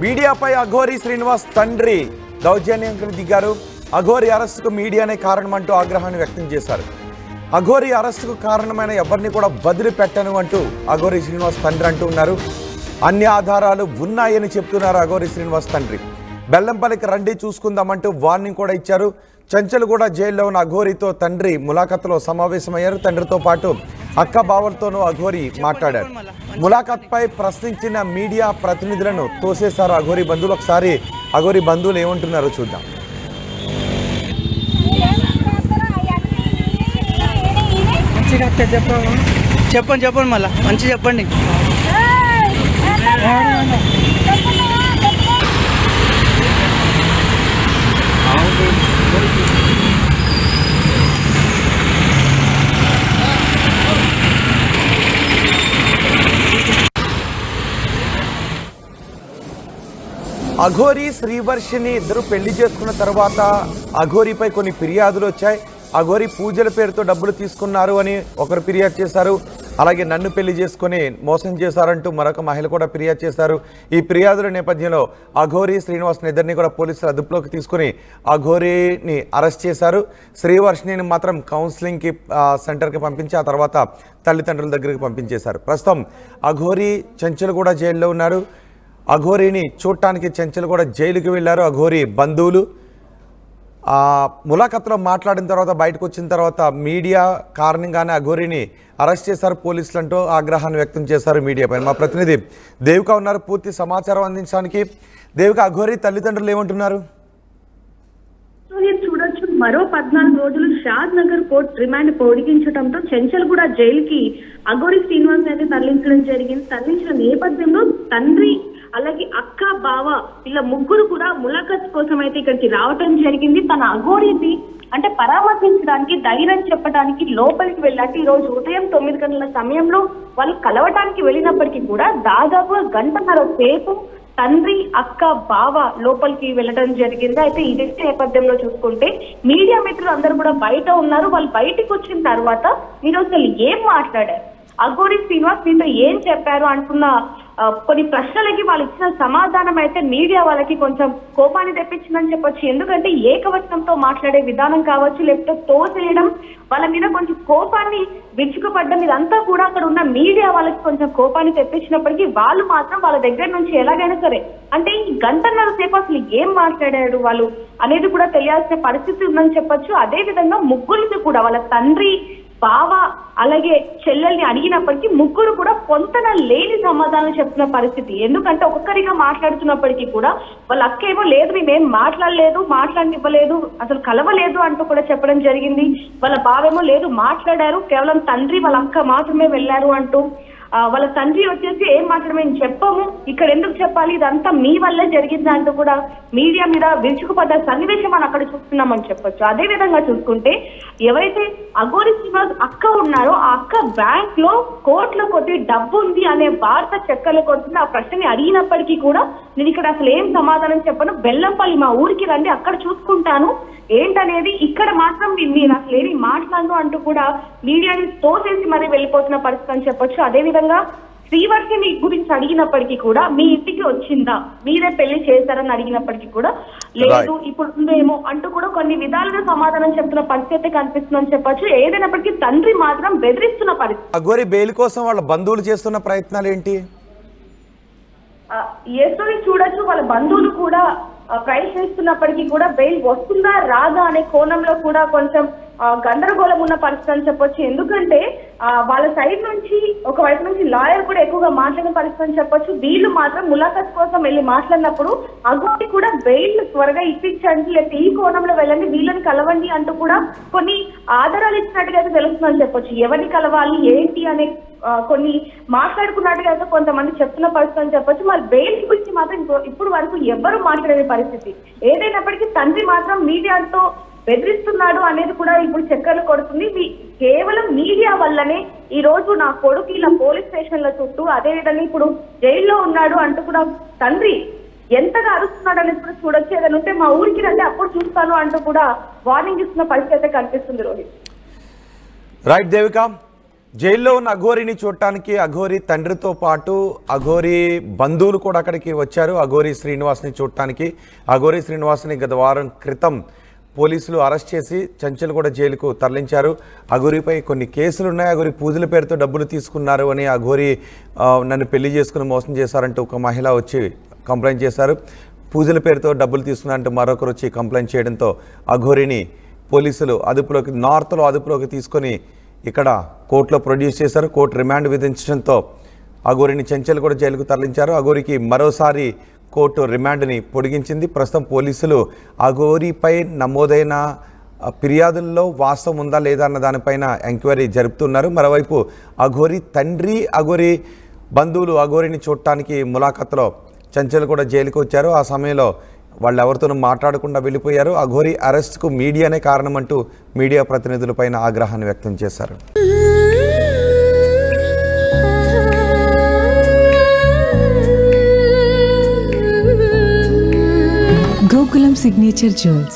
మీడియాపై అఘోరి శ్రీనివాస్ తండ్రి దౌర్జన్యానికి దిగారు. అఘోరి అరెస్టుకు మీడియానే కారణమంటూ ఆగ్రహాన్ని వ్యక్తం చేశారు. అఘోరి అరెస్టుకు కారణమైన ఎవరిని కూడా వదిలిపెట్టను అంటూ అఘోరి శ్రీనివాస్ తండ్రి అంటూ ఉన్నారు. అన్ని ఆధారాలు ఉన్నాయని చెప్తున్నారు అఘోరి శ్రీనివాస్ తండ్రి. బెల్లంపల్లికి రండి చూసుకుందామంటూ వార్నింగ్ కూడా ఇచ్చారు. చెంచల్గూడ జైల్లో ఉన్న అఘోరితో తండ్రి ములాఖత్లో సమావేశమయ్యారు. తండ్రితో పాటు అక్క బావలతోనూ అఘోరి మాట్లాడారు. ములాఖత్పై ప్రశ్నించిన మీడియా ప్రతినిధులను తోసేశారు అఘోరి బంధువులు. ఒకసారి అఘోరి బంధువులు ఏమంటున్నారో చూద్దాం. చెప్పండి చెప్పండి మళ్ళీ మంచి చెప్పండి. అఘోరి శ్రీవర్షిని ఇద్దరు పెళ్లి చేసుకున్న తర్వాత అఘోరిపై కొన్ని ఫిర్యాదులు వచ్చాయి. అఘోరి పూజల పేరుతో డబ్బులు తీసుకున్నారు అని ఒకరు ఫిర్యాదు చేశారు. అలాగే నన్ను పెళ్లి చేసుకుని మోసం చేశారంటూ మరొక మహిళ కూడా ఫిర్యాదు చేశారు. ఈ ఫిర్యాదుల నేపథ్యంలో అఘోరి శ్రీనివాస్ని ఇద్దరిని కూడా పోలీసులు అదుపులోకి తీసుకుని అఘోరిని అరెస్ట్ చేశారు. శ్రీవర్షిని మాత్రం కౌన్సిలింగ్కి సెంటర్కి పంపించి ఆ తర్వాత తల్లిదండ్రుల దగ్గరికి పంపించేశారు. ప్రస్తుతం అఘోరి చెంచల్గూడ జైల్లో ఉన్నారు. అఘోరిని చూడటానికి చెంచల్గూడ జైలుకి వెళ్ళారు అఘోరి బంధువులు. ములాఖత్లో మాట్లాడిన తర్వాత బయటకు వచ్చిన తర్వాత మీడియా కారణంగానే అఘోరిని అరెస్ట్ చేశారు పోలీసులు అంటూ ఆగ్రహాన్ని వ్యక్తం చేశారు మీడియాపై. మా ప్రతినిధి దేవిక ఉన్నారు పూర్తి సమాచారం అందించడానికి. దేవిక, అఘోరి తల్లిదండ్రులు ఏమంటున్నారు? చూడొచ్చు, మరో 14 రోజులు షాద్ నగర్ కోర్టు రిమాండ్ పొడిగించడంతో చెంచల్గూడ జైలుకి అఘోరి శ్రీనివాస్ అయితే తరలించడం జరిగింది. తరలించిన నేపథ్యంలో తండ్రి అలాగే అక్క బావ ఇలా ముగ్గురు కూడా ములాఖత్ కోసం అయితే ఇక్కడికి రావటం జరిగింది. తన అఘోరిని అంటే పరామర్శించడానికి ధైర్యం చెప్పడానికి లోపలికి వెళ్ళాక ఈ రోజు ఉదయం 9 గంటల సమయంలో వాళ్ళు కలవటానికి వెళ్ళినప్పటికీ కూడా దాదాపు గంటన్నర సేపు తండ్రి అక్క బావ లోపలికి వెళ్ళడం జరిగింది. అయితే ఇదే నేపథ్యంలో చూసుకుంటే మీడియా మిత్రులు అందరూ కూడా బయట ఉన్నారు. వాళ్ళు బయటికి వచ్చిన తర్వాత మీరు అసలు ఏం మాట్లాడారు, అఘోరి శ్రీనివాస్ మీతో ఏం చెప్పారు అంటున్న కొన్ని ప్రశ్నలకి వాళ్ళు ఇచ్చిన సమాధానం అయితే మీడియా వాళ్ళకి కొంచెం కోపాన్ని తెప్పించిందని చెప్పొచ్చు. ఎందుకంటే ఏకవచనంతో మాట్లాడే విధానం కావచ్చు, లేకపోతే తోసేయడం, వాళ్ళ మీద కొంచెం కోపాన్ని విరుచుకుపడ్డం, ఇదంతా కూడా అక్కడ ఉన్న మీడియా వాళ్ళకి కొంచెం కోపాన్ని తెప్పించినప్పటికీ వాళ్ళు మాత్రం వాళ్ళ దగ్గర నుంచి ఎలాగైనా సరే అంటే ఈ గంటన్నర సేపు అసలు ఏం మాట్లాడారు వాళ్ళు అనేది కూడా తెలియాల్సిన పరిస్థితి ఉందని చెప్పొచ్చు. అదే విధంగా ముగ్గురిని కూడా వాళ్ళ తండ్రి బావ అలాగే చెల్లెల్ని అడిగినప్పటికీ ముగ్గురు కూడా పొంతన లేని సమాధానం చెప్తున్న పరిస్థితి. ఎందుకంటే ఒక్కొక్కరిగా మాట్లాడుతున్నప్పటికీ కూడా వాళ్ళ అక్క ఏమో లేదు మేమేం మాట్లాడలేదు, మాట్లాడివ్వలేదు, అసలు కలవలేదు అంటూ కూడా చెప్పడం జరిగింది. వాళ్ళ బావేమో లేదు మాట్లాడారు, కేవలం తండ్రి వాళ్ళ అక్క మాత్రమే వెళ్ళారు అంటూ. వాళ్ళ తండ్రి వచ్చేసి ఏం మాట్లాడమని చెప్పము, ఇక్కడ ఎందుకు చెప్పాలి, ఇదంతా మీ వల్లే జరిగింది అంటూ కూడా మీడియా మీద విరుచుకుపడ్డ సన్నివేశం మనం అక్కడ చూస్తున్నామని చెప్పొచ్చు. అదే విధంగా చూసుకుంటే ఎవరైతే అఘోరి శ్రీనివాస్ అక్క ఉన్నారో ఆ అక్క బ్యాంక్ లో కోట్ల కొద్ది డబ్బు ఉంది అనే వార్త చక్కర్లు కొడుతుంది. ఆ ప్రశ్నని అడిగినప్పటికీ కూడా నేను ఇక్కడ అసలు ఏం సమాధానం చెప్పను, బెల్లంపల్లి మా ఊరికి రండి అక్కడ చూసుకుంటాను ఏంటనేది, ఇక్కడ మాత్రం మీరు అసలు ఏమి మాట్లాడను అంటూ కూడా మీడియాని తోసేసి మరీ వెళ్ళిపోతున్న పరిస్థితి అని చెప్పొచ్చు. అదేవిధంగా శ్రీవర్షిని గురించి అడిగినప్పటికీ కూడా మీ ఇంటికి వచ్చిందా, మీరే పెళ్లి చేశారని అడిగినప్పటికీ కూడా లేదు ఇప్పుడు ఉందేమో అంటూ కూడా కొన్ని విధాలుగా సమాధానం చెప్తున్న పరిస్థితి కనిపిస్తుందని చెప్పొచ్చు. ఏదైనప్పటికీ తండ్రి మాత్రం బెదిరిస్తున్న పరిస్థితి. అఘోరి బెయిల్ కోసం వాళ్ళ బంధువులు చేస్తున్న ప్రయత్నాలు ఏంటి? చూడొచ్చు, వాళ్ళ బంధువులు కూడా ప్రయత్నిస్తున్నప్పటికీ కూడా బెయిల్ వస్తుందా రాదా అనే కోణంలో కూడా కొంచెం గందరగోళం ఉన్న పరిస్థితి అని చెప్పొచ్చు. ఎందుకంటే వాళ్ళ సైడ్ నుంచి ఒకవైపు నుంచి లాయర్ కూడా ఎక్కువగా మాట్లాడిన పరిస్థితి అని చెప్పొచ్చు. వీళ్ళు మాత్రం ములాఖత్ కోసం వెళ్ళి మాట్లాడినప్పుడు అఘోరి కూడా బెయిల్ త్వరగా ఇప్పించండి, లేకపోతే ఈ కోణంలో వెళ్ళండి, వీళ్ళని కలవండి అంటూ కూడా కొన్ని ఆధారాలు ఇచ్చినట్టుగా అయితే తెలుస్తుందని చెప్పొచ్చు. ఎవరిని కలవాలి ఏంటి అనే కొన్ని మాట్లాడుకున్నట్టుగా అయితే కొంతమంది చెప్తున్న పరిస్థితి అని చెప్పొచ్చు. మరి బెయిల్ గురించి మాత్రం ఇప్పుడు వరకు ఎవరు మాట్లాడే పరిస్థితి. ఏదైనప్పటికీ తండ్రి మాత్రం మీడియాతో బెదిరిస్తున్నాడు అనేది కూడా ఇప్పుడు చక్కర్లు కొడుతుంది. కేవలం మీడియా వల్లనే ఈ రోజు నా కొడుకు ఇలా పోలీస్ స్టేషన్ల చుట్టూ, అదే విధంగా ఇప్పుడు జైల్లో ఉన్నాడు అంటూ కూడా తండ్రి ఎంతగా అరుస్తున్నాడు అనేది కూడా చూడొచ్చు. ఏదైనా ఉంటే మా ఊరికి రండి అప్పుడు చూస్తాను అంటూ కూడా వార్నింగ్ ఇస్తున్న పరిస్థితి అయితే కనిపిస్తుంది. రోహిత్. రైట్ దేవిక. జైల్లో ఉన్న అఘోరిని చూడటానికి అఘోరి తండ్రితో పాటు అఘోరి బంధువులు కూడా అక్కడికి వచ్చారు. అఘోరి శ్రీనివాస్ని చూడటానికి. అఘోరి శ్రీనివాస్ని గత వారం క్రితం పోలీసులు అరెస్ట్ చేసి చంచల్గూడ జైలుకు తరలించారు. అఘోరిపై కొన్ని కేసులు ఉన్నాయి. అఘోరి పూజల పేరుతో డబ్బులు తీసుకున్నారు అని, అఘోరి నన్ను పెళ్లి చేసుకుని మోసం చేశారంటూ ఒక మహిళ వచ్చి కంప్లైంట్ చేశారు. పూజల పేరుతో డబ్బులు తీసుకున్నారంటూ మరొకరు వచ్చి కంప్లైంట్ చేయడంతో అఘోరిని పోలీసులు నార్త్లో అదుపులోకి తీసుకొని ఇక్కడ కోర్టులో ప్రొడ్యూస్ చేశారు. కోర్టు రిమాండ్ విధించడంతో అఘోరిని చంచల్గూడ జైలుకు తరలించారు. అఘోరికి మరోసారి కోర్టు రిమాండ్ని పొడిగించింది. ప్రస్తుతం పోలీసులు అఘోరిపై నమోదైన ఫిర్యాదుల్లో వాస్తవం ఉందా లేదా అన్న దానిపైన ఎంక్వైరీ జరుపుతున్నారు. మరోవైపు అఘోరి తండ్రి, అఘోరి బంధువులు అఘోరిని చూడటానికి ములాఖత్లో చంచల్గూడ జైలుకు వచ్చారు. ఆ సమయంలో వాళ్ళు ఎవరితోనూ మాట్లాడకుండా వెళ్ళిపోయారు. అఘోరి అరెస్ట్కు మీడియానే కారణమంటూ మీడియా ప్రతినిధులపైన ఆగ్రహాన్ని వ్యక్తం చేశారు. Gokulam Signature Jewels,